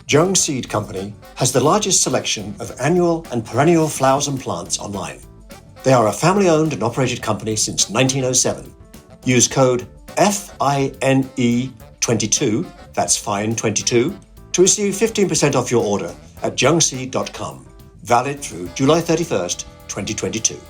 Jung Seed Company has the largest selection of annual and perennial flowers and plants online. They are a family-owned and operated company since 1907. Use code FINE22, that's FINE22, to receive 15% off your order at jungseed.com. Valid through July 31st, 2022.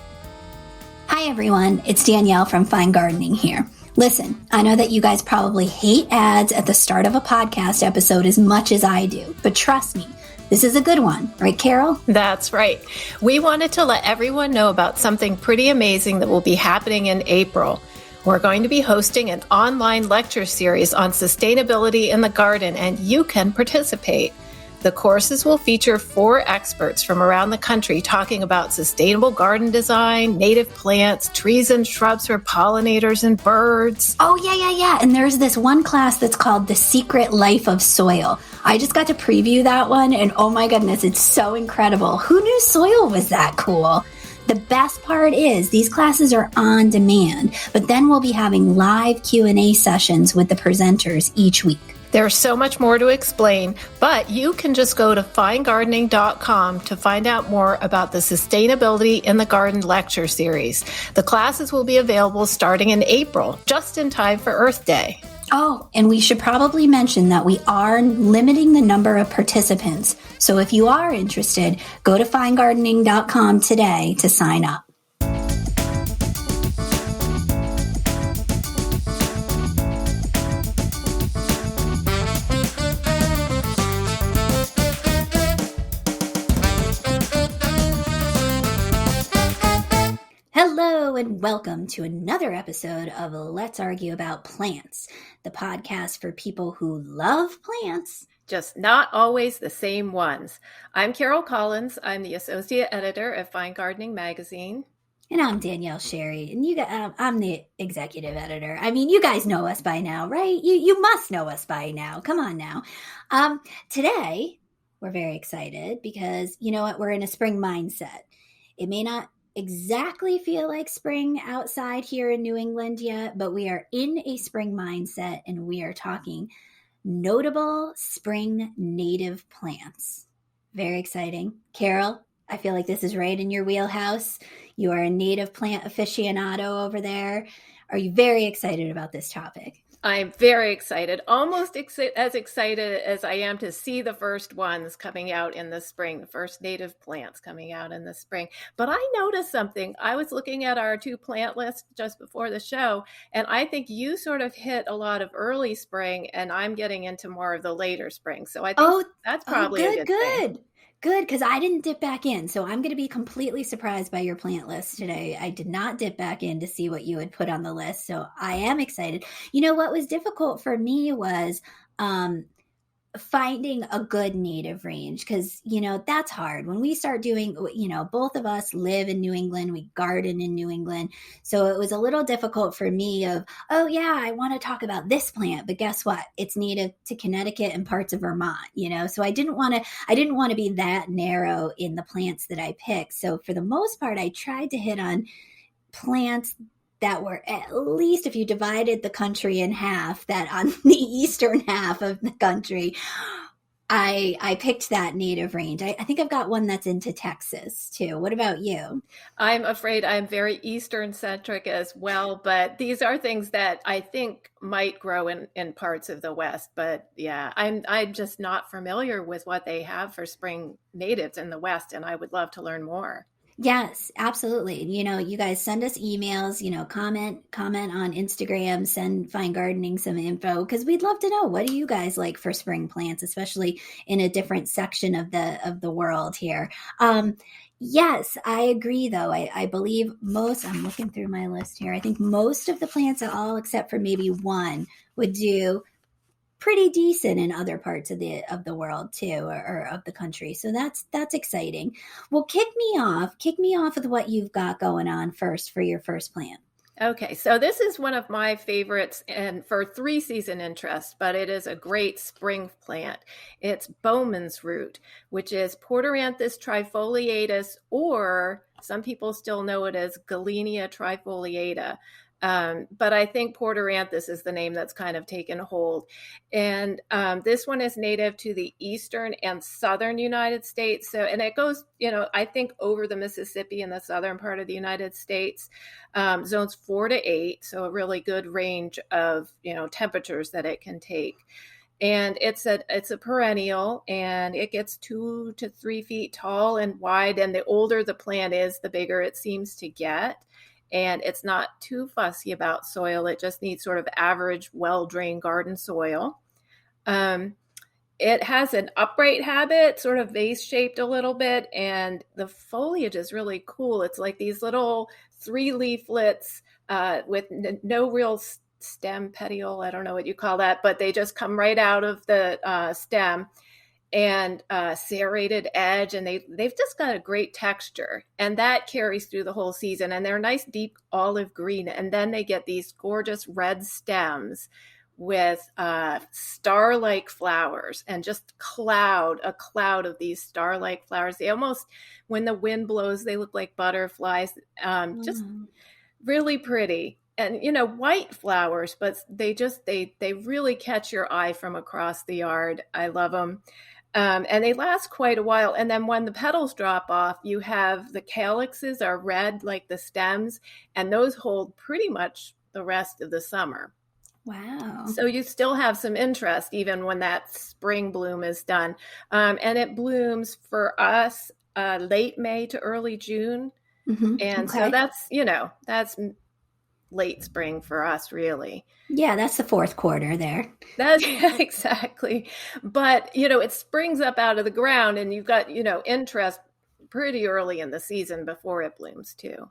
Hi everyone, it's Danielle from Fine Gardening here. Listen, I know that you guys probably hate ads at the start of a podcast episode as much as I do, but trust me, this is a good one, right, Carol? That's right. We wanted to let everyone know about something pretty amazing that will be happening in April. We're going to be hosting an online lecture series on sustainability in the garden, and you can participate. The courses will feature 4 experts from around the country talking about sustainable garden design, native plants, trees and shrubs for pollinators and birds. Oh, yeah. And there's this one class that's called The Secret Life of Soil. I just got to preview that one, and oh my goodness, it's so incredible. Who knew soil was that cool? The best part is these classes are on demand, but then we'll be having live Q&A sessions with the presenters each week. There's so much more to explain, but you can just go to finegardening.com to find out more about the Sustainability in the Garden lecture series. The classes will be available starting in April, just in time for Earth Day. Oh, and we should probably mention that we are limiting the number of participants. So if you are interested, go to finegardening.com today to sign up. Hello and welcome to another episode of Let's Argue About Plants, the podcast for people who love plants, just not always the same ones. I'm Carol Collins. I'm the associate editor of Fine Gardening magazine. And I'm Danielle Sherry, and I'm the executive editor. I mean, you guys know us by now, right? You must know us by now. Come on now. Today, we're very excited because, you know what, we're in a spring mindset. It may not exactly feel like spring outside here in New England yet, but we are in a spring mindset and we are talking notable spring native plants. Very exciting. Carol, I feel like this is right in your wheelhouse. You are a native plant aficionado over there. Are you very excited about this topic? I'm very excited, almost as excited as I am to see the first ones coming out in the spring, the first native plants coming out in the spring. But I noticed something. I was looking at our 2 plant list just before the show, and I think you sort of hit a lot of early spring, and I'm getting into more of the later spring. So I think that's probably a good thing. Good, because I didn't dip back in. So I'm going to be completely surprised by your plant list today. I did not dip back in to see what you had put on the list. So I am excited. You know, what was difficult for me was finding a good native range because, you know, that's hard. When we start doing, you know, both of us live in New England, we garden in New England. So it was a little difficult for me of, oh yeah, I want to talk about this plant, but guess what? It's native to Connecticut and parts of Vermont, you know? So I didn't want to be that narrow in the plants that I picked. So for the most part, I tried to hit on plants that were, at least if you divided the country in half, that on the eastern half of the country, I picked that native range. I think I've got one that's into Texas too. What about you? I'm afraid I'm very Eastern centric as well, but these are things that I think might grow in parts of the West. But yeah, I'm just not familiar with what they have for spring natives in the West, and I would love to learn more. Yes, absolutely. You know, you guys send us emails, you know, comment on Instagram, send Fine Gardening some info because we'd love to know, what do you guys like for spring plants, especially in a different section of the world here. Yes, I agree though. I believe I'm looking through my list here. I think most of the plants at all except for maybe one would do pretty decent in other parts of the world too, or of the country. So that's exciting. Well, kick me off with what you've got going on first for your first plant. Okay, so this is one of my favorites and for 3-season interest, but it is a great spring plant. It's Bowman's root, which is Porteranthus trifoliatus, or some people still know it as Galenia trifoliata. But I think Porteranthus is the name that's kind of taken hold. And this one is native to the eastern and southern United States. So, and it goes, I think over the Mississippi in the southern part of the United States, zones 4 to 8. So a really good range of, temperatures that it can take. And it's a perennial, and it gets 2 to 3 feet tall and wide. And the older the plant is, the bigger it seems to get. And it's not too fussy about soil. It just needs sort of average, well-drained garden soil. It has an upright habit, sort of vase-shaped a little bit, and the foliage is really cool. It's like these little 3 leaflets with no real stem, petiole, I don't know what you call that, but they just come right out of the stem, and serrated edge, and they've just got a great texture, and that carries through the whole season. And they're nice deep olive green, and then they get these gorgeous red stems with star-like flowers, and just a cloud of these star-like flowers. They almost, when the wind blows, they look like butterflies. Just really pretty. And, white flowers, but they really catch your eye from across the yard. I love them. And they last quite a while. And then when the petals drop off, you have the calyxes are red like the stems, and those hold pretty much the rest of the summer. Wow. So you still have some interest even when that spring bloom is done. And it blooms for us late May to early June. Mm-hmm. And okay. So that's late spring for us, really. Yeah, that's the fourth quarter there. Exactly. But, it springs up out of the ground, and you've got, interest pretty early in the season before it blooms too.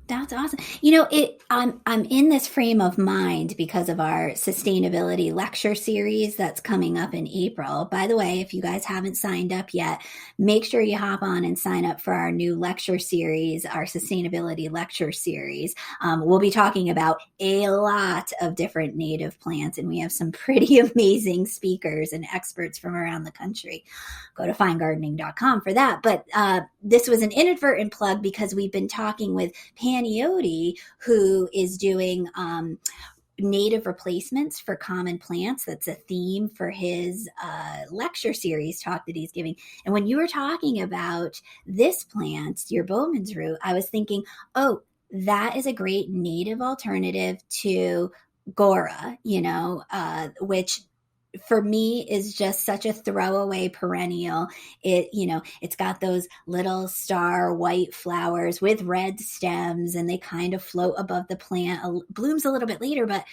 That's awesome. I'm in this frame of mind because of our sustainability lecture series that's coming up in April. By the way, if you guys haven't signed up yet, make sure you hop on and sign up for our new lecture series, our sustainability lecture series. We'll be talking about a lot of different native plants, and we have some pretty amazing speakers and experts from around the country. Go to finegardening.com for that. But this was an inadvertent plug because we've been talking with Paniotti, who is doing native replacements for common plants. That's a theme for his lecture series talk that he's giving. And when you were talking about this plant, your Bowman's root, I was thinking, oh, that is a great native alternative to Gora, which for me is just such a throwaway perennial. It's got those little star white flowers with red stems, and they kind of float above the plant. Blooms a little bit later, but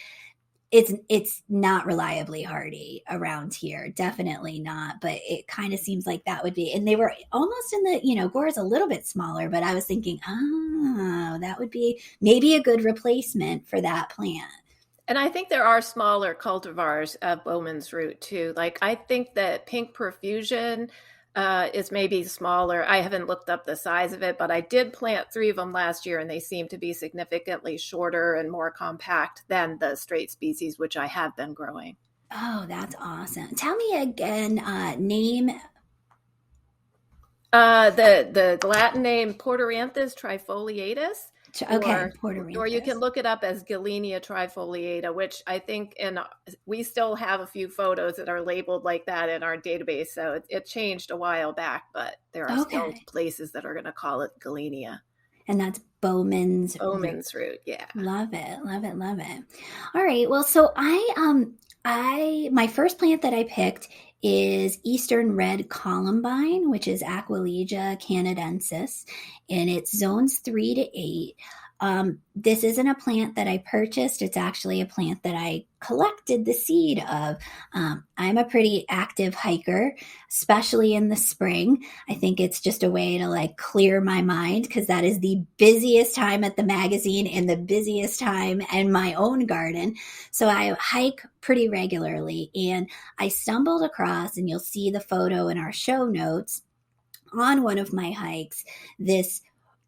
it's not reliably hardy around here. Definitely not. But it kind of seems like that would be, and they were almost in the, Gora's a little bit smaller, but I was thinking, that would be maybe a good replacement for that plant. And I think there are smaller cultivars of Bowman's root too. Like I think that Pink Profusion is maybe smaller. I haven't looked up the size of it, but I did plant 3 of them last year, and they seem to be significantly shorter and more compact than the straight species, which I have been growing. Oh, that's awesome. Tell me again, name. The Latin name Porteranthus trifoliatus. Okay, or you can look it up as Galenia trifoliata, which I think we still have a few photos that are labeled like that in our database. So it changed a while back, but there are still places that are going to call it Galenia. And that's Bowman's root. Yeah. Love it. Love it. Love it. All right. Well, so my first plant that I picked is Eastern Red Columbine, which is Aquilegia canadensis, and it's zones 3 to 8. This isn't a plant that I purchased. It's actually a plant that I collected the seed of. I'm a pretty active hiker, especially in the spring. I think it's just a way to clear my mind, because that is the busiest time at the magazine and the busiest time in my own garden. So I hike pretty regularly, and I stumbled across, and you'll see the photo in our show notes, on one of my hikes, this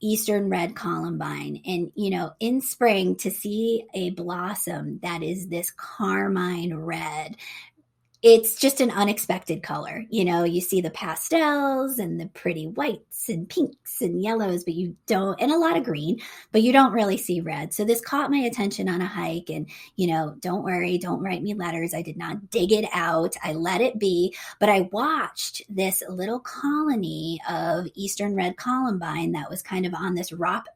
Eastern Red Columbine. And, in spring, to see a blossom that is this carmine red, it's just an unexpected color. You see the pastels and the pretty whites and pinks and yellows, but you don't, and a lot of green, but you don't really see red. So this caught my attention on a hike. And, don't worry, don't write me letters. I did not dig it out. I let it be. But I watched this little colony of Eastern red columbine that was kind of on this rock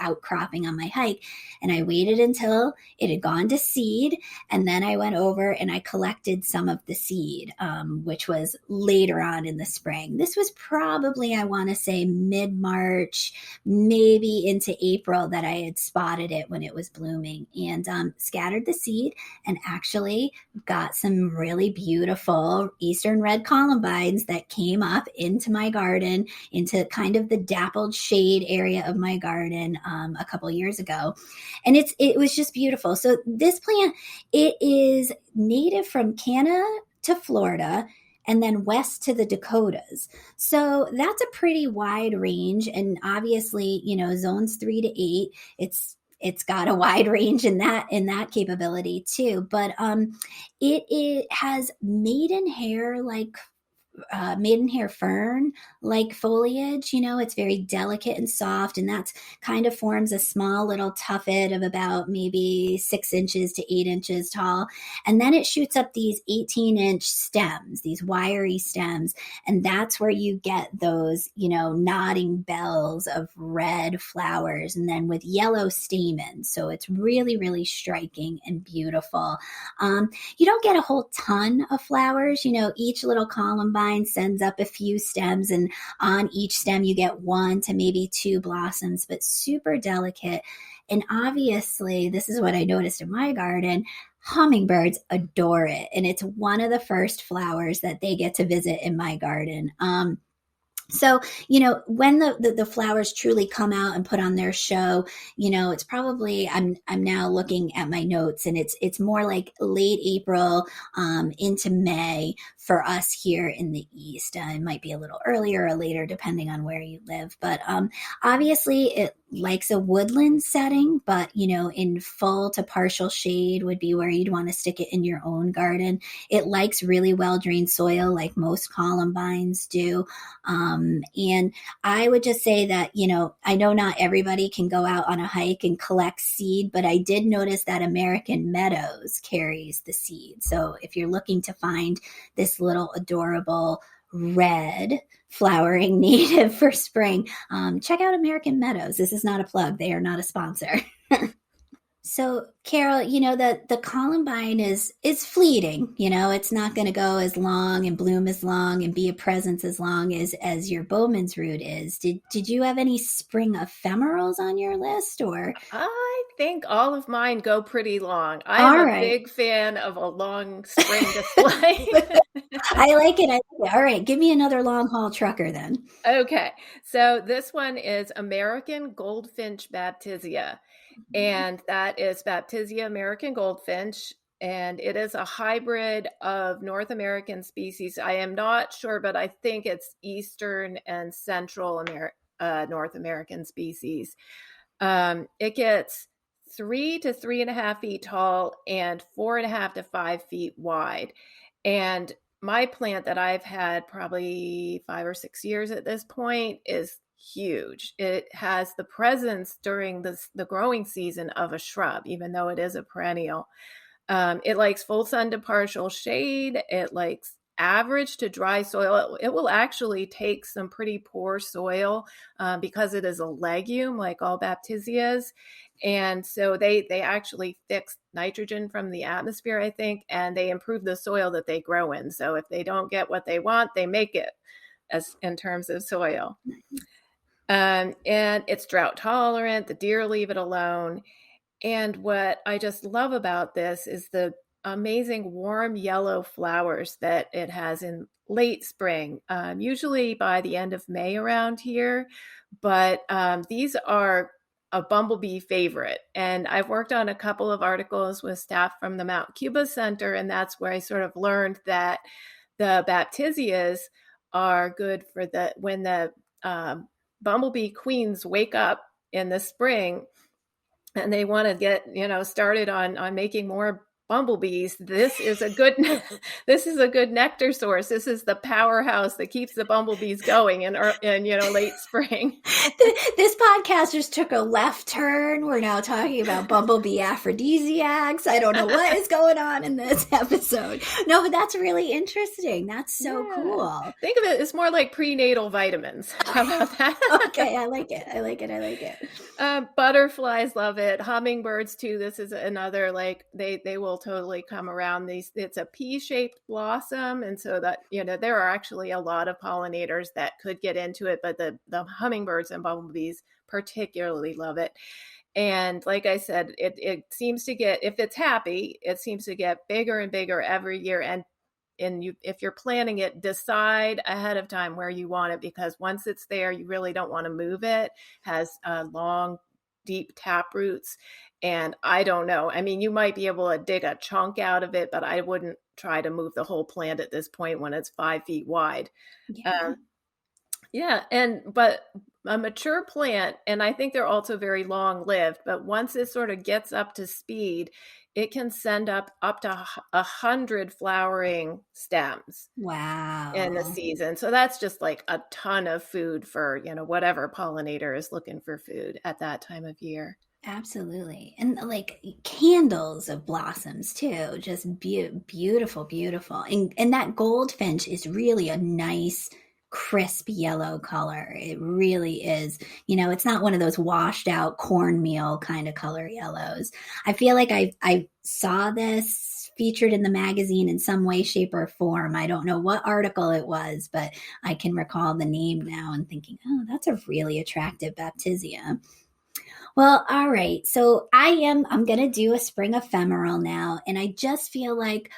outcropping on my hike. And I waited until it had gone to seed. And then I went over and I collected some of the seed, which was later on in the spring. This was probably, I want to say, mid-March, maybe into April that I had spotted it when it was blooming, and scattered the seed and actually got some really beautiful Eastern red columbines that came up into my garden, into kind of the dappled shade area of my garden a couple years ago. And it was just beautiful. So this plant, it is native from Canada to Florida and then west to the Dakotas. So that's a pretty wide range. And obviously, zones 3 to 8, it's got a wide range in that capability too. But it has maidenhair fern like foliage. It's very delicate and soft, and that's kind of forms a small little tuffet of about maybe 6 inches to 8 inches tall, and then it shoots up these 18-inch stems, these wiry stems, and that's where you get those nodding bells of red flowers, and then with yellow stamens. So it's really, really striking and beautiful. You don't get a whole ton of flowers. Each little columbine sends up a few stems, and on each stem you get 1 to maybe 2 blossoms, but super delicate. And obviously, this is what I noticed in my garden. Hummingbirds adore it, and it's one of the first flowers that they get to visit in my garden. So, when the flowers truly come out and put on their show, it's probably, I'm now looking at my notes, and it's more like late April into May for us here in the East. It might be a little earlier or later, depending on where you live. But obviously, it likes a woodland setting, but, in full to partial shade would be where you'd want to stick it in your own garden. It likes really well-drained soil like most columbines do. And I would just say that, I know not everybody can go out on a hike and collect seed, but I did notice that American Meadows carries the seed. So if you're looking to find this little adorable red flowering native for spring, check out American Meadows. This is not a plug. They are not a sponsor. So, Carol, the columbine is fleeting. It's not going to go as long and bloom as long and be a presence as long as your Bowman's root is. Did you have any spring ephemerals on your list, or? I think all of mine go pretty long. I'm a big fan of a long spring display. I like it. All right, give me another long haul trucker then. Okay, so this one is American Goldfinch Baptisia. And that is Baptisia American Goldfinch, and it is a hybrid of North American species. I am not sure, but I think it's Eastern and Central North American species. It gets 3 to 3.5 feet tall and 4.5 to 5 feet wide. And my plant that I've had probably 5 or 6 years at this point is huge. It has the presence during the growing season of a shrub, even though it is a perennial. It likes full sun to partial shade. It likes average to dry soil. It will actually take some pretty poor soil because it is a legume, like all baptisias. And so they actually fix nitrogen from the atmosphere, I think, and they improve the soil that they grow in. So if they don't get what they want, they make it as in terms of soil. And it's drought tolerant. The deer leave it alone. And what I just love about this is the amazing warm yellow flowers that it has in late spring, usually by the end of May around here. But these are a bumblebee favorite. And I've worked on a couple of articles with staff from the Mount Cuba Center, and that's where I sort of learned that the baptisias are good for when the bumblebee queens wake up in the spring and they want to get, started on making more bumblebees, this is a good nectar source. This is the powerhouse that keeps the bumblebees going in late spring. This podcast just took a left turn. We're now talking about bumblebee aphrodisiacs. I don't know what is going on in this episode. No, but that's really interesting. That's so cool. Think of it, it's more like prenatal vitamins. How about that? Okay, I like it. Butterflies love it. Hummingbirds too. This is another, like, they will totally come around. It's a pea-shaped blossom, and so that there are actually a lot of pollinators that could get into it, but the hummingbirds and bumblebees particularly love it. And like I said, it seems to get, if it's happy, it seems to get bigger and bigger every year. And if you're planning it, decide ahead of time where you want it, because once it's there, you really don't want to move it. Has long, deep tap roots. And I don't know. I mean, you might be able to dig a chunk out of it, but I wouldn't try to move the whole plant at this point when it's 5 feet wide. But a mature plant, and I think they're also very long-lived, but once it sort of gets up to speed, it can send up to 100 flowering stems. Wow. In the season. So that's just like a ton of food for, whatever pollinator is looking for food at that time of year. Absolutely. And like candles of blossoms too, just beautiful. And that goldfinch is really a nice, crisp yellow color. It really is. It's not one of those washed out cornmeal kind of color yellows. I feel like I saw this featured in the magazine in some way, shape, or form. I don't know what article it was, but I can recall the name now and thinking, oh, that's a really attractive baptisia. Well, all right. So I'm going to do a spring ephemeral now. And I just feel like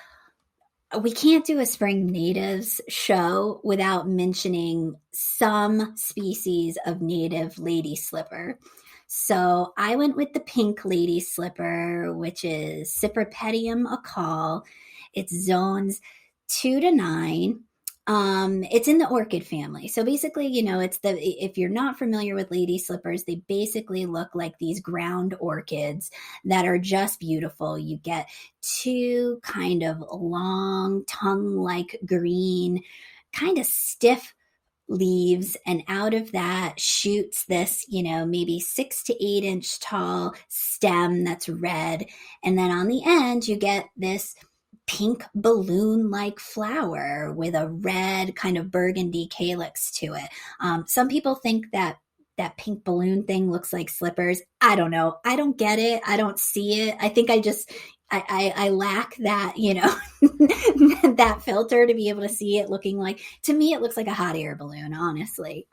we can't do a spring natives show without mentioning some species of native lady slipper. So I went with the pink lady slipper, which is Cypripedium accal. It's zones 2 to 9. It's in the orchid family. So basically, if you're not familiar with lady slippers, they basically look like these ground orchids that are just beautiful. You get 2 kind of long tongue-like green, kind of stiff leaves, and out of that shoots this, maybe 6 to 8 inch tall stem that's red. And then on the end, you get this pink balloon-like flower with a red kind of burgundy calyx to it. Some people think that pink balloon thing looks like slippers. I don't know. I don't get it. I don't see it. I think I lack that, that filter to be able to see it looking like, to me, it looks like a hot air balloon, honestly.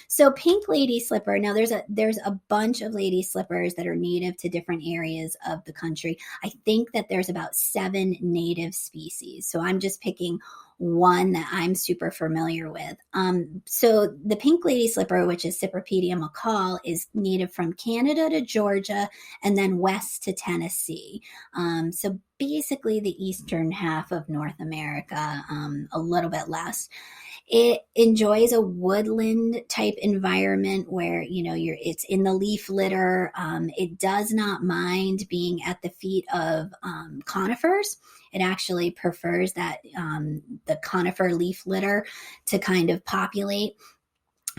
So pink lady slipper. Now there's a bunch of lady slippers that are native to different areas of the country. I think that there's about 7 native species. So I'm just picking one that I'm super familiar with. So the pink lady slipper, which is Cypripedium accal, is native from Canada to Georgia and then west to Tennessee. So basically the eastern half of North America, a little bit less. It enjoys a woodland type environment where, it's in the leaf litter. It does not mind being at the feet of conifers. It actually prefers that the conifer leaf litter to kind of populate.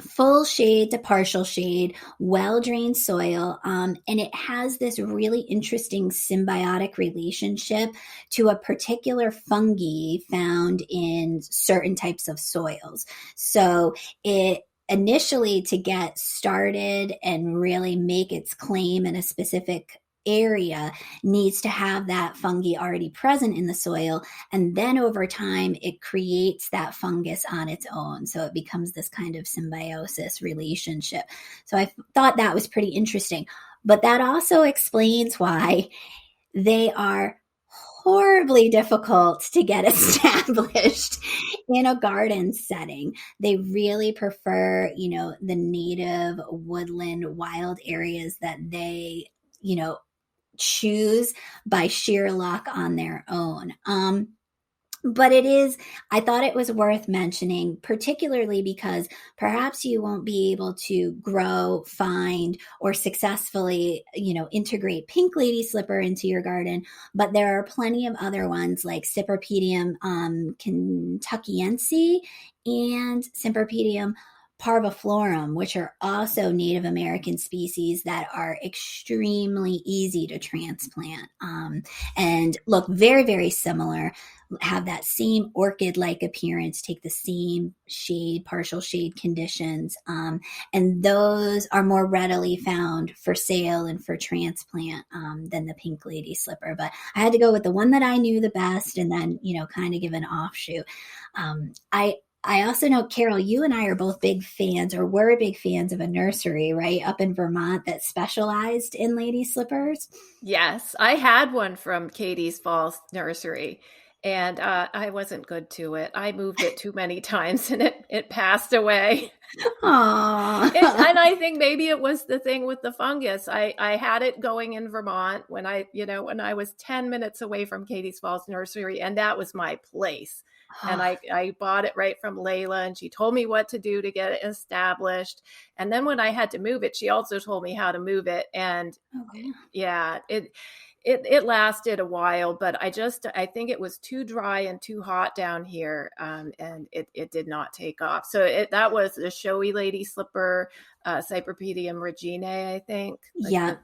Full shade to partial shade, well-drained soil, and it has this really interesting symbiotic relationship to a particular fungi found in certain types of soils. So it initially, to get started and really make its claim in a specific area, needs to have that fungi already present in the soil, and then over time it creates that fungus on its own, so it becomes this kind of symbiosis relationship. So I thought that was pretty interesting, but that also explains why they are horribly difficult to get established in a garden setting. They really prefer, the native woodland wild areas that they, choose by sheer luck on their own. But I thought it was worth mentioning, particularly because perhaps you won't be able to grow, find, or successfully, integrate pink lady slipper into your garden. But there are plenty of other ones like Cypripedium kentuckiense and Cypripedium parviflorum, which are also Native American species that are extremely easy to transplant and look very, very similar, have that same orchid-like appearance, take the same shade, partial shade conditions, and those are more readily found for sale and for transplant than the pink lady slipper. But I had to go with the one that I knew the best, and then kind of give an offshoot. I also know, Carol, you and I are both big fans, or were big fans of a nursery, right, up in Vermont that specialized in lady slippers. Yes, I had one from Katie's Falls Nursery, and I wasn't good to it. I moved it too many times, and it passed away. Aww. And I think maybe it was the thing with the fungus. I had it going in Vermont when I was 10 minutes away from Katie's Falls Nursery, and that was my place. And I bought it right from Layla, and she told me what to do to get it established. And then when I had to move it, she also told me how to move it. And yeah, it lasted a while, but I think it was too dry and too hot down here. And it did not take off. So that was the showy lady slipper, Cypripedium reginae, I think. Yeah.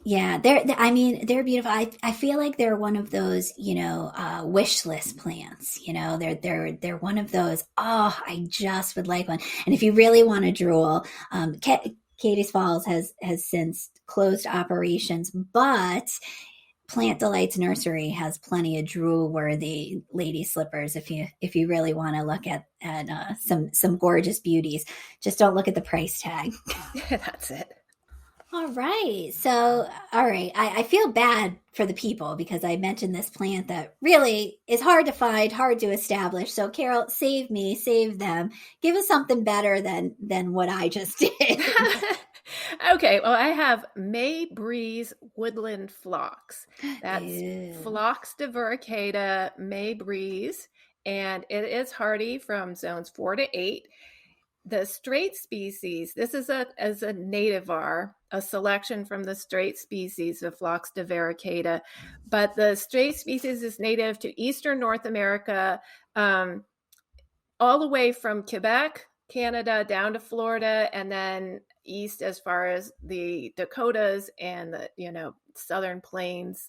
Yeah, they're beautiful. I feel like they're one of those, wish list plants. They're one of those. Oh, I just would like one. And if you really want to drool, Katie's Falls has since closed operations, but Plant Delights Nursery has plenty of drool-worthy lady slippers. If you really want to look at some gorgeous beauties, just don't look at the price tag. That's it. All right. So, all right. I feel bad for the people because I mentioned this plant that really is hard to find, hard to establish. So, Carol, save them. Give us something better than what I just did. Okay. Well, I have May Breeze Woodland Phlox. That's Phlox divaricata May Breeze. And it is hardy from zones 4 to 8. The straight species, this is as a nativar, a selection from the straight species of Phlox divaricata, but the straight species is native to Eastern North America, all the way from Quebec, Canada, down to Florida, and then east as far as the Dakotas and the Southern Plains.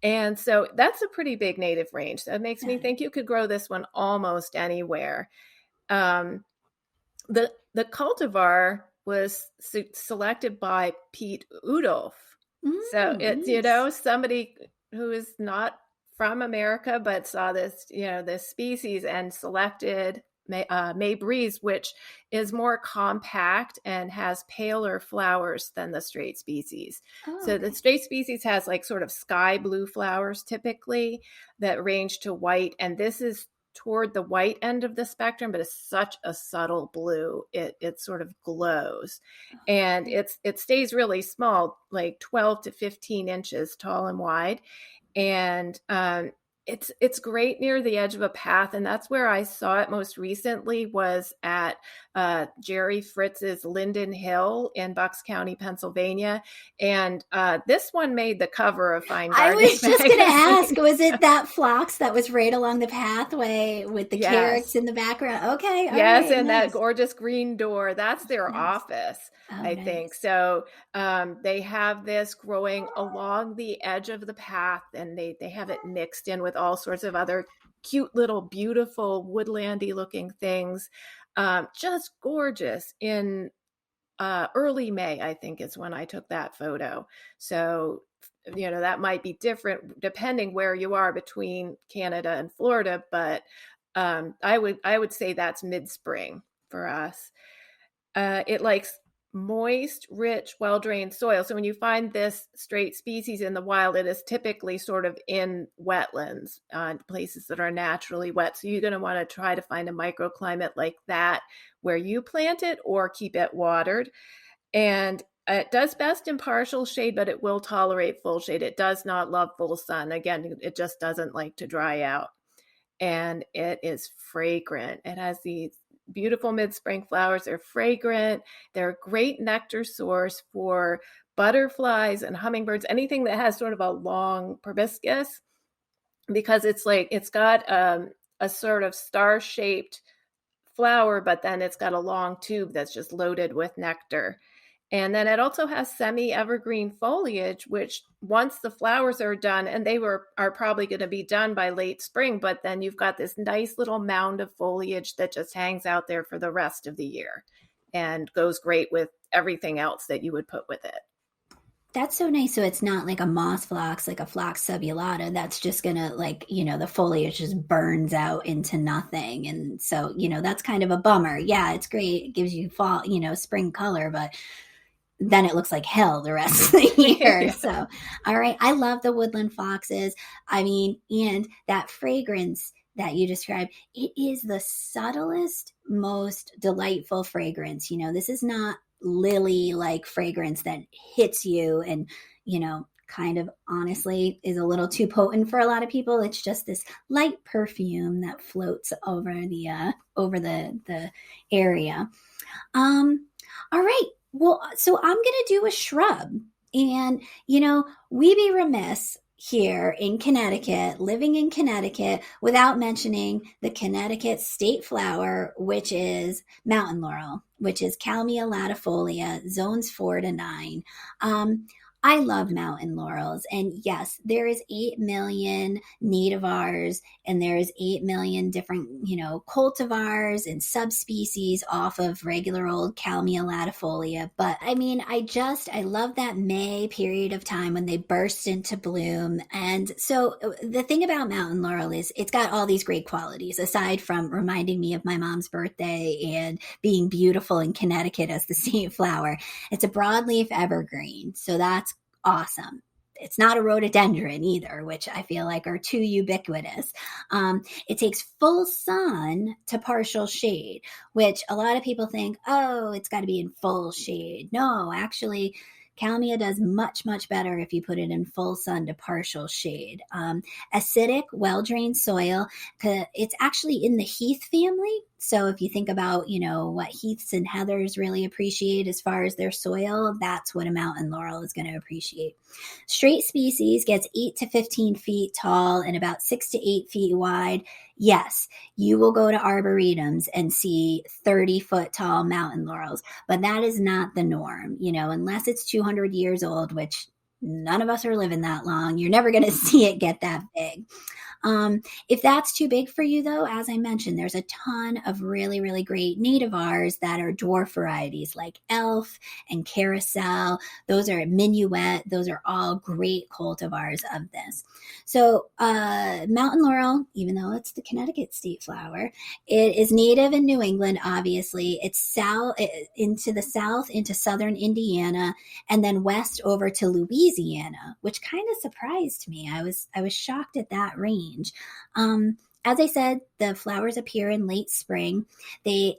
And so that's a pretty big native range. That makes me think you could grow this one almost anywhere. The cultivar was selected by Pete Udolf. So it's, somebody who is not from America, but saw this, this species and selected May Breeze, which is more compact and has paler flowers than the straight species. So the straight species has like sort of sky blue flowers typically that range to white. And this is toward the white end of the spectrum, but it's such a subtle blue. It sort of glows, and it stays really small, like 12 to 15 inches tall and wide. And it's great near the edge of a path. And that's where I saw it most recently, was at Jerry Fritz's Linden Hill in Bucks County, Pennsylvania. And this one made the cover of Fine Gardening. I was just going to ask, was it that phlox that was right along the pathway with the carrots in the background? Okay. Yes, and nice. That gorgeous green door, that's their office, I think. So they have this growing along the edge of the path, and they have it mixed in with all sorts of other cute little beautiful woodlandy looking things. Just gorgeous. In early May, I think, is when I took that photo. So, that might be different depending where you are between Canada and Florida, but I would say that's mid-spring for us. It likes moist, rich, well-drained soil. So when you find this straight species in the wild, it is typically sort of in wetlands, places that are naturally wet. So you're going to want to try to find a microclimate like that where you plant it, or keep it watered. And It does best in partial shade, but it will tolerate full shade. It does not love full sun. Again, it just doesn't like to dry out. And it is fragrant. It has these beautiful mid-spring flowers. They're fragrant. They're a great nectar source for butterflies and hummingbirds, anything that has sort of a long proboscis, because it's got a sort of star-shaped flower, but then it's got a long tube that's just loaded with nectar. And then it also has semi-evergreen foliage, which once the flowers are done, and are probably going to be done by late spring, but then you've got this nice little mound of foliage that just hangs out there for the rest of the year and goes great with everything else that you would put with it. That's so nice. So it's not like a moss phlox, like a phlox subulata. That's just going to the foliage just burns out into nothing. And so, that's kind of a bummer. Yeah, it's great. It gives you fall, spring color, but then it looks like hell the rest of the year. Yeah. So, all right. I love the woodland foxes. And that fragrance that you described, it is the subtlest, most delightful fragrance. This is not lily-like fragrance that hits you and, kind of honestly is a little too potent for a lot of people. It's just this light perfume that floats over the area. All right. Well, so I'm going to do a shrub, and, we'd be remiss here in Connecticut, living in Connecticut, without mentioning the Connecticut state flower, which is mountain laurel, which is Kalmia latifolia, zones 4 to 9. I love mountain laurels. And yes, there is 8 million nativars, and there's 8 million different, cultivars and subspecies off of regular old Kalmia latifolia. But I love that May period of time when they burst into bloom. And so the thing about mountain laurel is it's got all these great qualities, aside from reminding me of my mom's birthday and being beautiful in Connecticut as the state flower. It's a broadleaf evergreen. So that's awesome. It's not a rhododendron either, which I feel like are too ubiquitous. It takes full sun to partial shade, which a lot of people think, oh, it's got to be in full shade. No, actually, Kalmia does much, much better if you put it in full sun to partial shade. Acidic, well-drained soil. It's actually in the heath family. So if you think about, what heaths and heathers really appreciate as far as their soil, that's what a mountain laurel is going to appreciate. Straight species gets 8 to 15 feet tall and about 6 to 8 feet wide. Yes, you will go to arboretums and see 30-foot tall mountain laurels, but that is not the norm, unless it's 200 years old, which none of us are living that long. You're never going to see it get that big. If that's too big for you, though, as I mentioned, there's a ton of really, really great nativars that are dwarf varieties like Elf and Carousel. Those are Minuet. Those are all great cultivars of this. So mountain laurel, even though it's the Connecticut state flower, it is native in New England, obviously. It's into the south, into southern Indiana, and then west over to Louisiana, which kind of surprised me. I was shocked at that range. As I said, the flowers appear in late spring. They,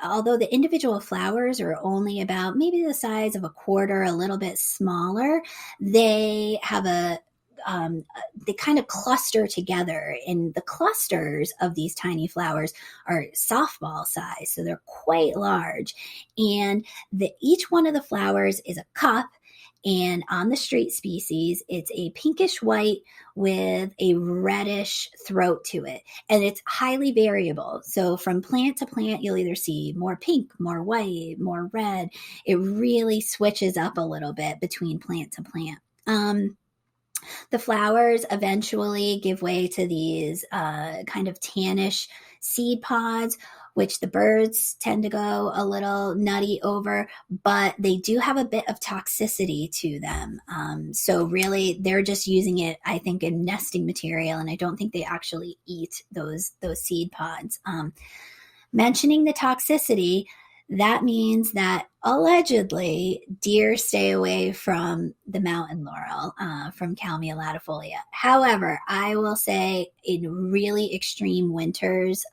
although the individual flowers are only about maybe the size of a quarter, a little bit smaller, they have they kind of cluster together, and the clusters of these tiny flowers are softball size, so they're quite large. And each one of the flowers is a cup. And on the straight species, it's a pinkish white with a reddish throat to it. And it's highly variable. So from plant to plant, you'll either see more pink, more white, more red. It really switches up a little bit between plant to plant. The flowers eventually give way to these kind of tannish seed pods, which the birds tend to go a little nutty over, but they do have a bit of toxicity to them. So really, they're just using it, I think, in nesting material, and I don't think they actually eat those seed pods. Mentioning the toxicity, that means that allegedly deer stay away from the mountain laurel, from Kalmia latifolia. However, I will say in really extreme winters,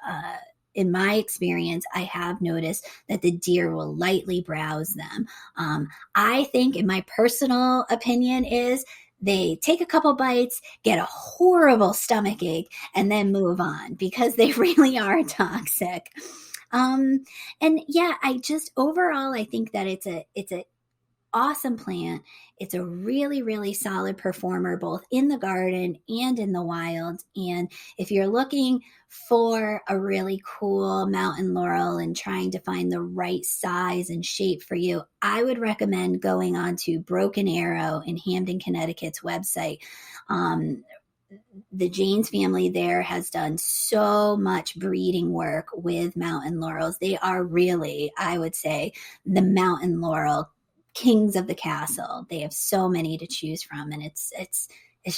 in my experience, I have noticed that the deer will lightly browse them. I think, in my personal opinion, is they take a couple bites, get a horrible stomach ache, and then move on because they really are toxic. And yeah, overall, I think that it's a awesome plant. It's a really, really solid performer, both in the garden and in the wild. And if you're looking for a really cool mountain laurel and trying to find the right size and shape for you, I would recommend going on to Broken Arrow in Hamden, Connecticut's website. The Janes family there has done so much breeding work with mountain laurels. They are really, I would say, the mountain laurel kings of the castle. They have so many to choose from, and it's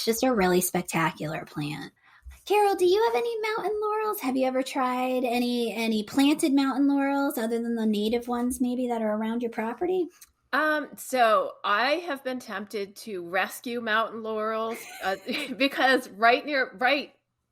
just a really spectacular plant. Carol, do you have any mountain laurels? Have you ever tried any planted mountain laurels other than the native ones maybe that are around your property? So I have been tempted to rescue mountain laurels because right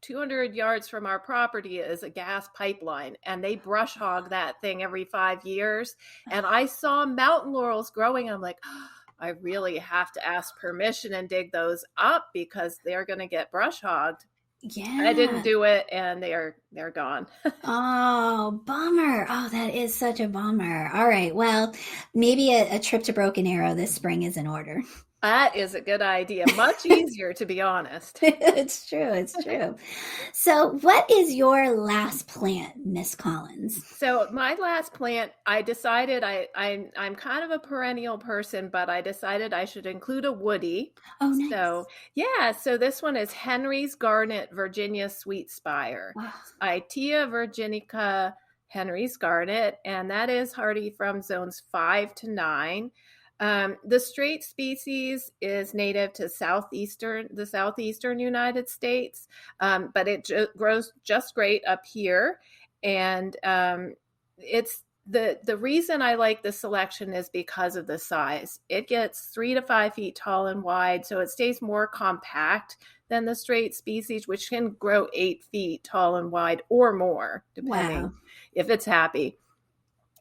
200 yards from our property is a gas pipeline, and they brush hog that thing every 5 years. And I saw mountain laurels growing. I'm like, oh, I really have to ask permission and dig those up because they're going to get brush hogged. Yeah. I didn't do it, and they're gone. Oh, bummer. Oh, that is such a bummer. All right. Well, maybe a trip to Broken Arrow this spring is in order. That is a good idea. Much easier, to be honest. It's true. It's true. So what is your last plant, Miss Collins? So my last plant, I decided I'm kind of a perennial person, but I decided I should include a woody. Oh, nice. So yeah, so this one is Henry's Garnet Virginia Sweet Spire. Wow. Itea virginica Henry's Garnet, and that is hardy from zones 5 to 9. The straight species is native to the southeastern United States, but it grows just great up here. And it's the reason I like the selection is because of the size. It gets 3 to 5 feet tall and wide, so it stays more compact than the straight species, which can grow 8 feet tall and wide or more, depending if it's happy.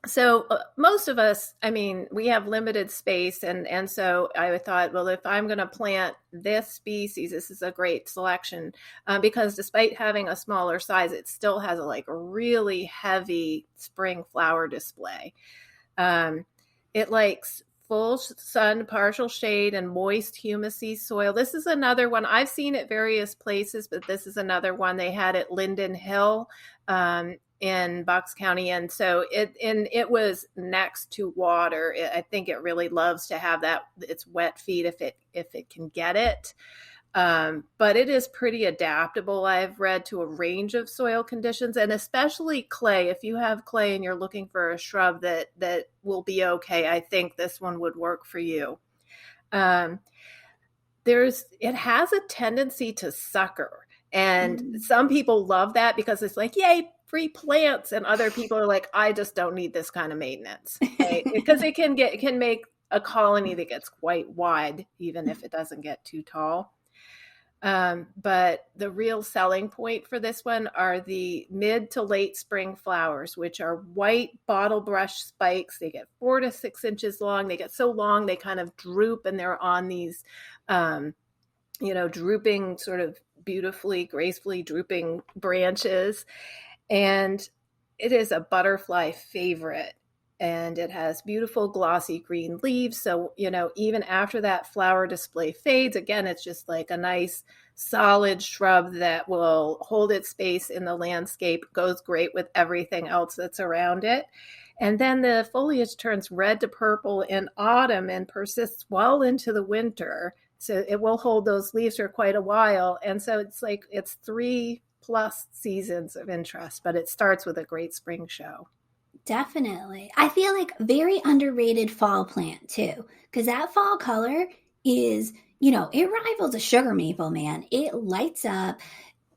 So most of us, I mean, we have limited space. And so I thought, well, if I'm going to plant this species, this is a great selection because despite having a smaller size, it still has a really heavy spring flower display. It likes full sun, partial shade, and moist, humusy soil. This is another one I've seen at various places, but this is another one they had at Linden Hill in Bucks County. And so it was next to water. I think it really loves to have its wet feet if it can get it. But it is pretty adaptable, I've read, to a range of soil conditions, and especially clay. If you have clay and you're looking for a shrub that will be okay, I think this one would work for you. It has a tendency to sucker, and some people love that because it's like, yay, free plants, and other people are like, I just don't need this kind of maintenance, right? Because it can make a colony that gets quite wide, even if it doesn't get too tall. But the real selling point for this one are the mid to late spring flowers, which are white bottle brush spikes. They get 4 to 6 inches long. They get so long, they kind of droop, and they're on these, drooping, sort of beautifully, gracefully drooping branches. And it is a butterfly favorite. And it has beautiful glossy green leaves. So, even after that flower display fades, again, it's just like a nice solid shrub that will hold its space in the landscape, goes great with everything else that's around it. And then the foliage turns red to purple in autumn and persists well into the winter. So it will hold those leaves for quite a while. And so it's 3+ seasons of interest, but it starts with a great spring show. Definitely. I feel like very underrated fall plant too, because that fall color is, it rivals a sugar maple, man. It lights up,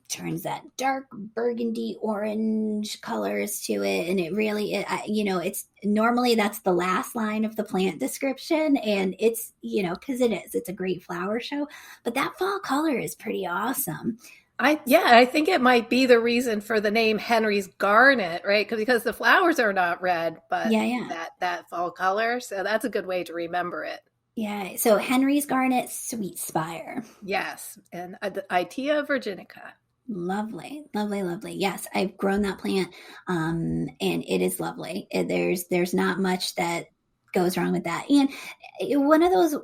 turns that dark burgundy orange colors to it. And it really, it's normally that's the last line of the plant description. And it's, because it's a great flower show, but that fall color is pretty awesome. I think it might be the reason for the name Henry's Garnet, right? Because the flowers are not red, but Yeah. that fall color. So that's a good way to remember it. Yeah. So Henry's Garnet Sweet Spire. Yes, and Itea virginica. Lovely, lovely, lovely. Yes, I've grown that plant, and it is lovely. There's not much that goes wrong with that. And one of those,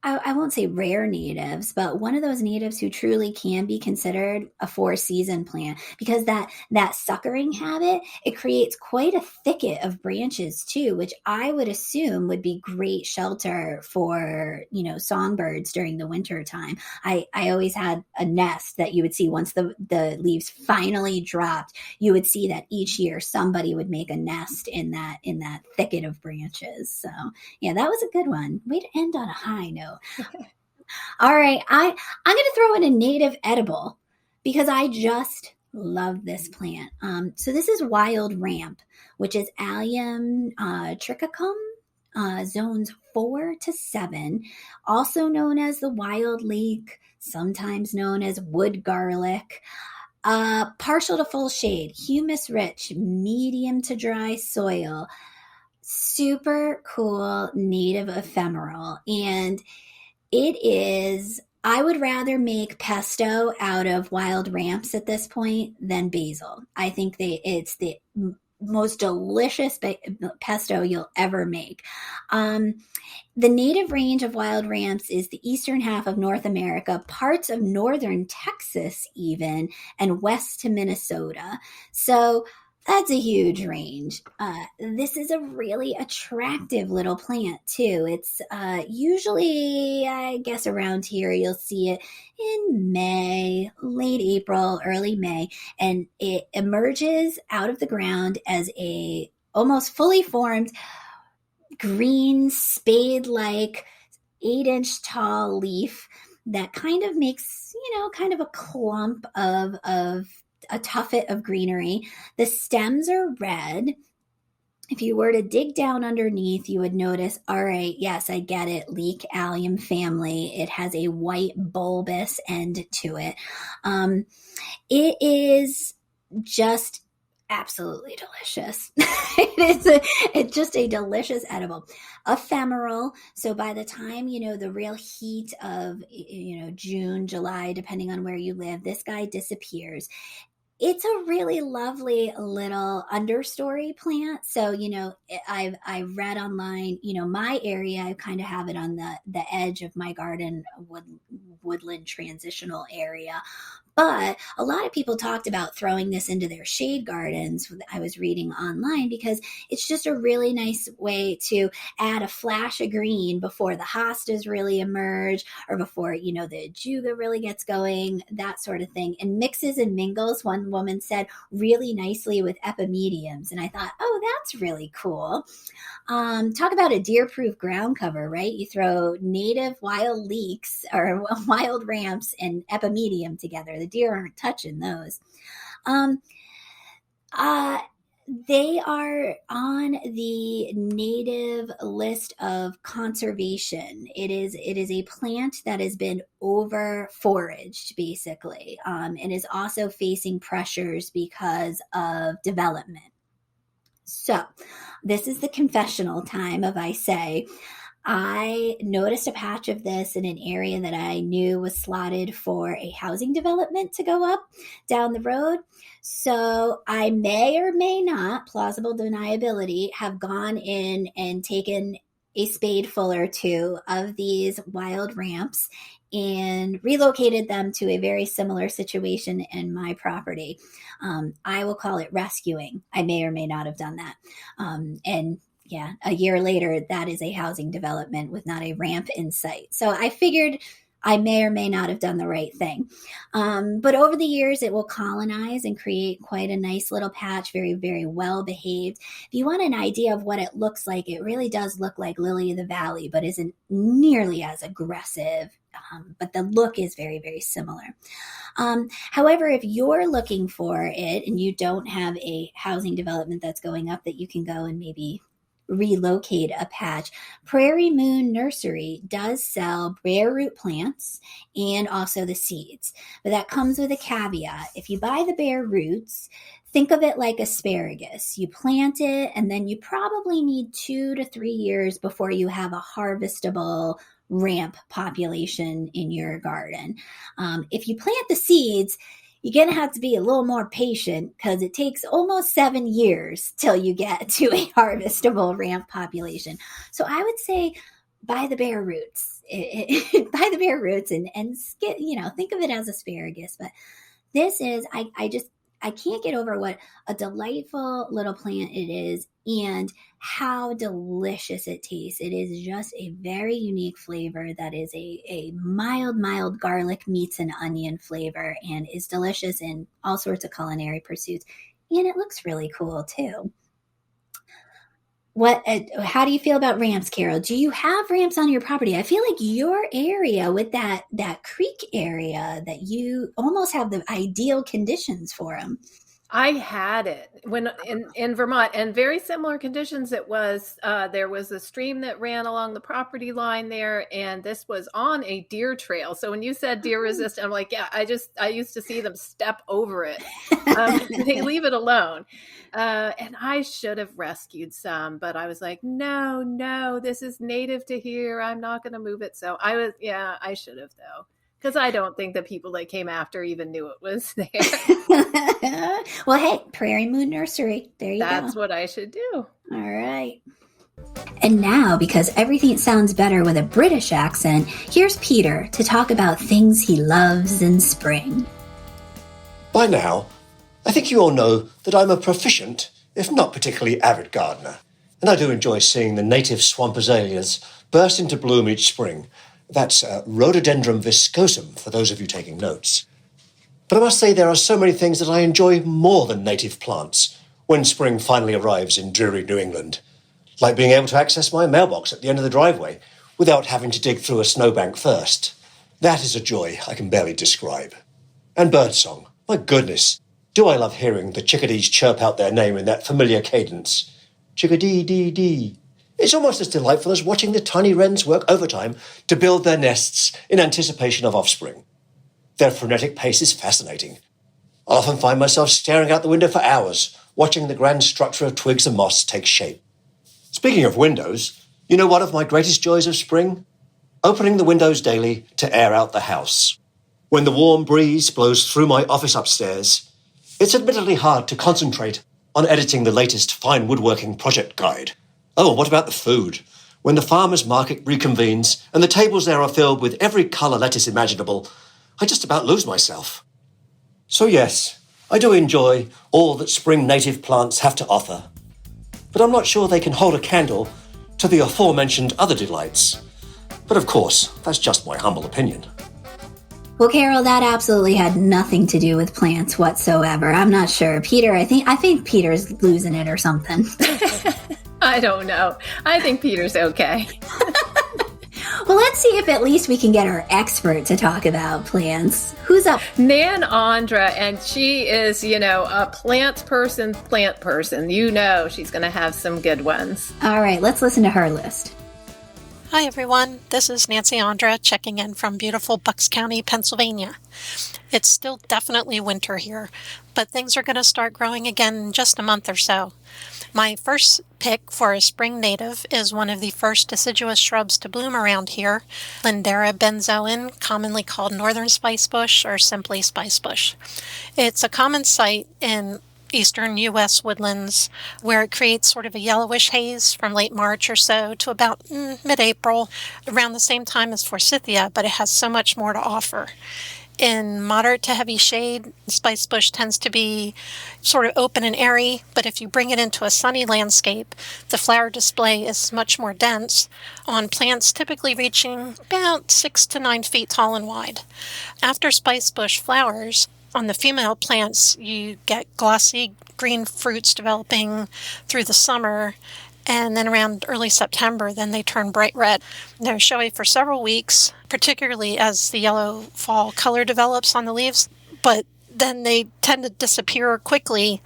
I won't say rare natives, but one of those natives who truly can be considered a 4-season plant, because that suckering habit, it creates quite a thicket of branches too, which I would assume would be great shelter for, songbirds during the winter time. I always had a nest that you would see once the leaves finally dropped. You would see that each year somebody would make a nest in that thicket of branches. So yeah, that was a good one. Way to end on a high note. All right, I'm going to throw in a native edible because I just love this plant. So this is wild ramp, which is Allium trichicum, zones 4 to 7, also known as the wild leek, sometimes known as wood garlic. Partial to full shade, humus rich, medium to dry soil, super cool native ephemeral. And it is, I would rather make pesto out of wild ramps at this point than basil. I think it's the most delicious pesto you'll ever make. The native range of wild ramps is the eastern half of North America, parts of northern Texas even, and west to Minnesota. So that's a huge range. This is a really attractive little plant too. It's usually, I guess around here, you'll see it in May, late April, early May, and it emerges out of the ground as a almost fully formed green spade-like 8-inch tall leaf that kind of makes, kind of a clump of a tuffet of greenery. The stems are red. If you were to dig down underneath, you would notice, all right, yes, I get it, leek allium family. It has a white bulbous end to it. It is just absolutely delicious. It's just a delicious edible. Ephemeral. So by the time, the real heat of, June, July, depending on where you live, this guy disappears. It's a really lovely little understory plant. So, I read online, my area, I kind of have it on the edge of my garden, woodland transitional area. But a lot of people talked about throwing this into their shade gardens. I was reading online because it's just a really nice way to add a flash of green before the hostas really emerge or before, the ajuga really gets going, that sort of thing. And mixes and mingles, one woman said, really nicely with epimediums. And I thought, oh, that's really cool. Talk about a deer-proof ground cover, right? You throw native wild leeks or wild ramps and epimedium together. The deer aren't touching those. They are on the native list of conservation. It is a plant that has been over foraged, basically, and is also facing pressures because of development. So this is the confessional time of I say, I noticed a patch of this in an area that I knew was slotted for a housing development to go up down the road. So I may or may not, plausible deniability, have gone in and taken a spadeful or two of these wild ramps and relocated them to a very similar situation in my property. I will call it rescuing. I may or may not have done that. And yeah, a year later, that is a housing development with not a ramp in sight. So I figured I may or may not have done the right thing. But over the years, it will colonize and create quite a nice little patch, very, very well behaved. If you want an idea of what it looks like, it really does look like lily of the valley, but isn't nearly as aggressive. But the look is very, very similar. However, if you're looking for it and you don't have a housing development that's going up that you can go and maybe relocate a patch. Prairie Moon Nursery does sell bare root plants and also the seeds, but that comes with a caveat. If you buy the bare roots, think of it like asparagus. You plant it, and then you probably need 2 to 3 years before you have a harvestable ramp population in your garden. If you plant the seeds, you're going to have to be a little more patient because it takes almost 7 years till you get to a harvestable ramp population. So I would say buy the bare roots. Buy the bare roots and skip, think of it as asparagus. But this is, I can't get over what a delightful little plant it is and how delicious it tastes. It is just a very unique flavor that is a mild garlic meets an onion flavor and is delicious in all sorts of culinary pursuits. And it looks really cool too. How do you feel about ramps, Carol? Do you have ramps on your property? I feel like your area with that creek area that you almost have the ideal conditions for them. I had it when in Vermont, and very similar conditions. It was there was a stream that ran along the property line there, and this was on a deer trail. So when you said deer resistant, I'm like, yeah, I used to see them step over it. They leave it alone, and I should have rescued some, but I was like, no, this is native to here. I'm not going to move it. So I should have though. Because I don't think the people that came after even knew it was there. Well, hey, Prairie Moon Nursery. There you go. That's what I should do. All right. And now, because everything sounds better with a British accent, here's Peter to talk about things he loves in spring. By now, I think you all know that I'm a proficient, if not particularly avid gardener, and I do enjoy seeing the native swamp azaleas burst into bloom each spring. That's rhododendron viscosum, for those of you taking notes. But I must say there are so many things that I enjoy more than native plants when spring finally arrives in dreary New England, like being able to access my mailbox at the end of the driveway without having to dig through a snowbank first. That is a joy I can barely describe. And birdsong, my goodness, do I love hearing the chickadees chirp out their name in that familiar cadence. Chickadee-dee-dee. It's almost as delightful as watching the tiny wrens work overtime to build their nests in anticipation of offspring. Their frenetic pace is fascinating. I often find myself staring out the window for hours, watching the grand structure of twigs and moss take shape. Speaking of windows, you know one of my greatest joys of spring? Opening the windows daily to air out the house. When the warm breeze blows through my office upstairs, it's admittedly hard to concentrate on editing the latest fine woodworking project guide. Oh, what about the food? When the farmer's market reconvenes and the tables there are filled with every colour lettuce imaginable, I just about lose myself. So yes, I do enjoy all that spring native plants have to offer, but I'm not sure they can hold a candle to the aforementioned other delights. But of course, that's just my humble opinion. Well, Carol, that absolutely had nothing to do with plants whatsoever. I'm not sure. Peter, I think Peter's losing it or something. I don't know. I think Peter's okay. Well, let's see if at least we can get our expert to talk about plants. Who's up? Nan Andra, and she is, a plant person. She's going to have some good ones. All right, let's listen to her list. Hi, everyone. This is Nancy Andra checking in from beautiful Bucks County, Pennsylvania. It's still definitely winter here, but things are going to start growing again in just a month or so. My first pick for a spring native is one of the first deciduous shrubs to bloom around here, Lindera benzoin, commonly called northern spicebush or simply spicebush. It's a common sight in eastern U.S. woodlands where it creates sort of a yellowish haze from late March or so to about mid-April, around the same time as forsythia, but it has so much more to offer. In moderate to heavy shade, spicebush tends to be sort of open and airy, but if you bring it into a sunny landscape, the flower display is much more dense, on plants typically reaching about 6 to 9 feet tall and wide. After spicebush flowers, on the female plants, you get glossy green fruits developing through the summer, and then around early September, then they turn bright red. They're showy for several weeks, particularly as the yellow fall color develops on the leaves, but then they tend to disappear quickly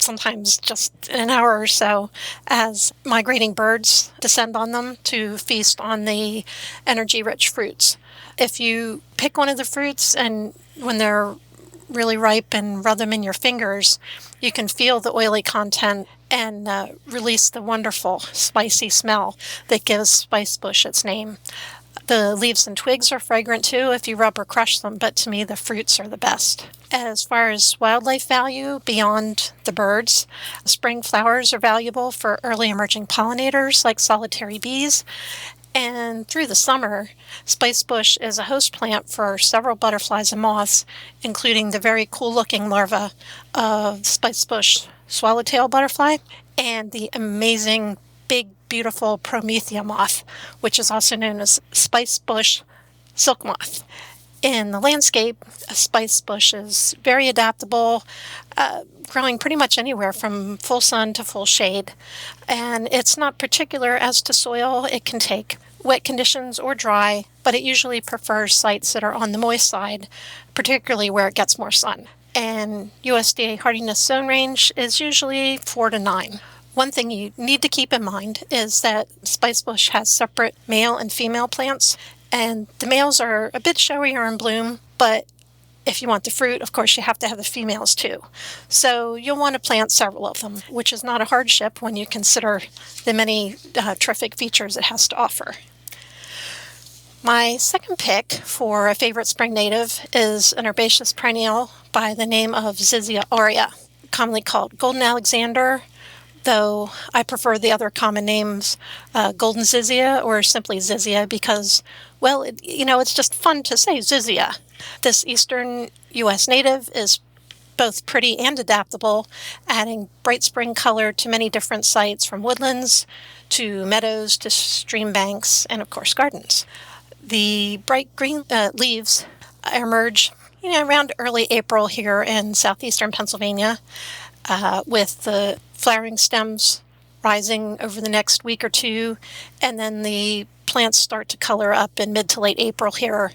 sometimes just in an hour or so, as migrating birds descend on them to feast on the energy-rich fruits. If you pick one of the fruits and when they're really ripe and rub them in your fingers, you can feel the oily content and release the wonderful spicy smell that gives Spicebush its name. The leaves and twigs are fragrant too if you rub or crush them, but to me the fruits are the best. As far as wildlife value beyond the birds, spring flowers are valuable for early emerging pollinators like solitary bees. And through the summer, Spicebush is a host plant for several butterflies and moths, including the very cool-looking larva of Spicebush swallowtail butterfly and the amazing big, beautiful Promethea moth, which is also known as Spicebush silk moth. In the landscape, a spicebush is very adaptable, growing pretty much anywhere from full sun to full shade. And it's not particular as to soil. It can take wet conditions or dry, but it usually prefers sites that are on the moist side, particularly where it gets more sun. And USDA hardiness zone range is usually 4 to 9. One thing you need to keep in mind is that Spicebush has separate male and female plants, and the males are a bit showier in bloom, but if you want the fruit, of course, you have to have the females too. So you'll want to plant several of them, which is not a hardship when you consider the many terrific features it has to offer. My second pick for a favorite spring native is an herbaceous perennial by the name of Zizia aurea, commonly called golden Alexander, though I prefer the other common names, golden Zizia or simply Zizia, because, well, it's just fun to say Zizia. This eastern U.S. native is both pretty and adaptable, adding bright spring color to many different sites, from woodlands to meadows to stream banks and, of course, gardens. The bright green leaves emerge around early April here in southeastern Pennsylvania, with the flowering stems rising over the next week or two, and then the plants start to color up in mid to late April here.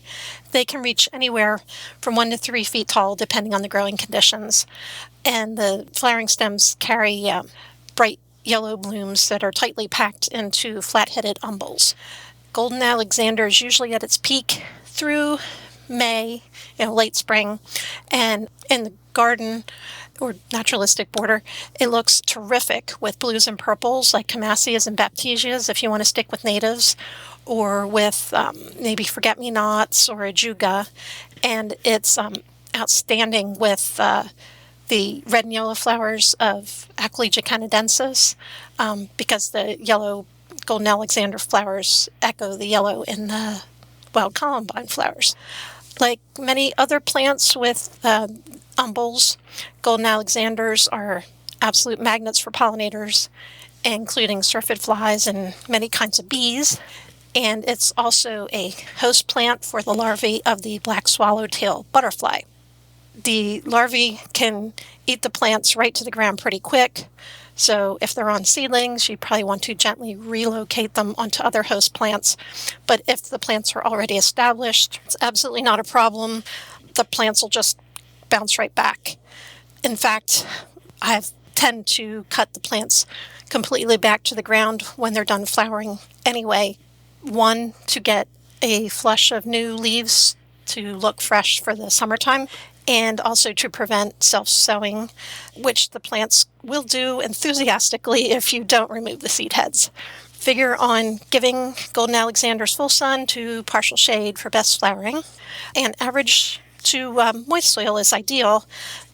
They can reach anywhere from 1 to 3 feet tall, depending on the growing conditions. And the flowering stems carry bright yellow blooms that are tightly packed into flat-headed umbels. Golden Alexander is usually at its peak through May, late spring, and in the garden or naturalistic border, it looks terrific with blues and purples like Camasias and Baptisias if you want to stick with natives, or with maybe forget-me-nots or a juga. And it's outstanding with the red and yellow flowers of Aquilegia canadensis, because the yellow golden Alexander flowers echo the yellow in the wild columbine flowers. Like many other plants with umbels, golden Alexanders are absolute magnets for pollinators, including syrphid flies and many kinds of bees. And it's also a host plant for the larvae of the black swallowtail butterfly. The larvae can eat the plants right to the ground pretty quick. So if they're on seedlings, you probably want to gently relocate them onto other host plants. But if the plants are already established, it's absolutely not a problem. The plants will just bounce right back. In fact, I tend to cut the plants completely back to the ground when they're done flowering anyway. One, to get a flush of new leaves to look fresh for the summertime, and also to prevent self-sowing, which the plants will do enthusiastically if you don't remove the seed heads. Figure on giving golden Alexanders full sun to partial shade for best flowering, and average to moist soil is ideal,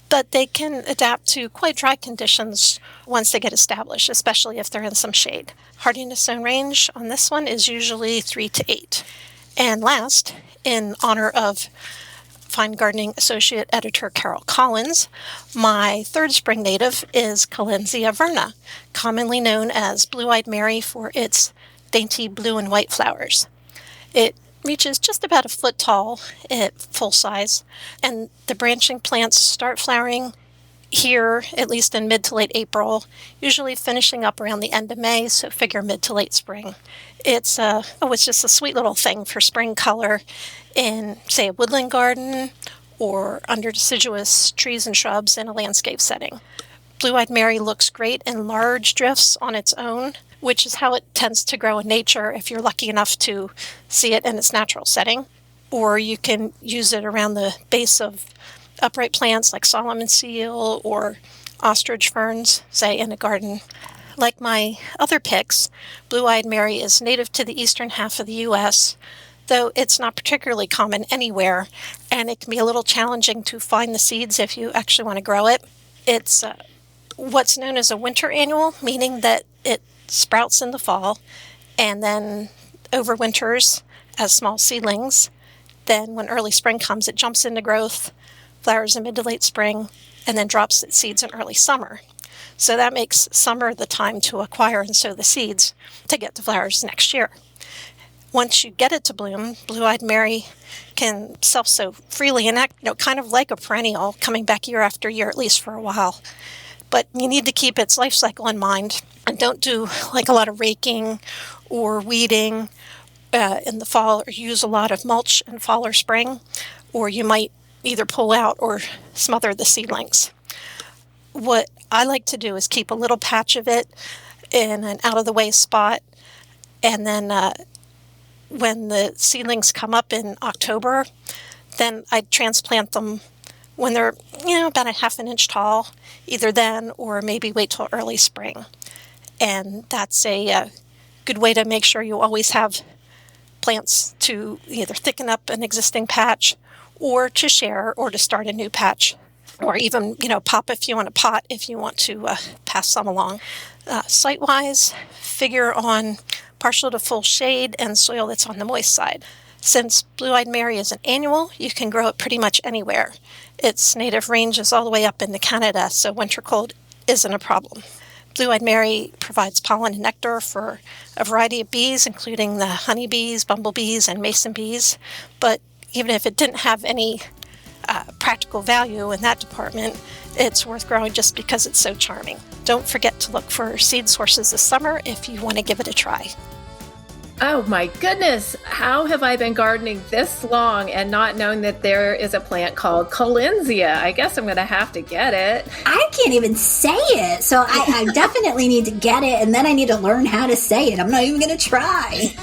but they can adapt to quite dry conditions once they get established, especially if they're in some shade. Hardiness zone range on this one is usually 3 to 8. And last, in honor of Fine Gardening Associate Editor Carol Collins, my third spring native is Collinsia verna, commonly known as Blue-Eyed Mary for its dainty blue and white flowers. It reaches just about a foot tall at full size, and the branching plants start flowering here, at least in mid to late April, usually finishing up around the end of May, so figure mid to late spring. It's just a sweet little thing for spring color in, say, a woodland garden or under deciduous trees and shrubs in a landscape setting. Blue-eyed Mary looks great in large drifts on its own, which is how it tends to grow in nature if you're lucky enough to see it in its natural setting. Or you can use it around the base of upright plants like Solomon seal or ostrich ferns, say in a garden. Like my other picks, Blue-eyed Mary is native to the eastern half of the U.S., though it's not particularly common anywhere, and it can be a little challenging to find the seeds if you actually want to grow it. It's what's known as a winter annual, meaning that it sprouts in the fall and then overwinters as small seedlings. Then when early spring comes, it jumps into growth, flowers in mid to late spring, and then drops its seeds in early summer. So that makes summer the time to acquire and sow the seeds to get the flowers next year. Once you get it to bloom, Blue-eyed Mary can self-sow freely and act, kind of like a perennial, coming back year after year, at least for a while. But you need to keep its life cycle in mind and don't do like a lot of raking or weeding in the fall, or use a lot of mulch in fall or spring, or you might either pull out or smother the seedlings. What I like to do is keep a little patch of it in an out-of-the-way spot, and then when the seedlings come up in October, then I transplant them when they're, about a half an inch tall, either then or maybe wait till early spring. And that's a good way to make sure you always have plants to either thicken up an existing patch or to share or to start a new patch, or even, pop a few in a pot if you want to pass some along. Site-wise, figure on partial to full shade and soil that's on the moist side. Since Blue-eyed Mary is an annual, you can grow it pretty much anywhere. Its native range is all the way up into Canada, so winter cold isn't a problem. Blue-eyed Mary provides pollen and nectar for a variety of bees, including the honeybees, bumblebees, and mason bees. But even if it didn't have any practical value in that department, it's worth growing just because it's so charming. Don't forget to look for seed sources this summer if you want to give it a try. Oh my goodness, how have I been gardening this long and not known that there is a plant called Collinsia? I guess I'm going to have to get it. I can't even say it, so I definitely need to get it, and then I need to learn how to say it. I'm not even going to try.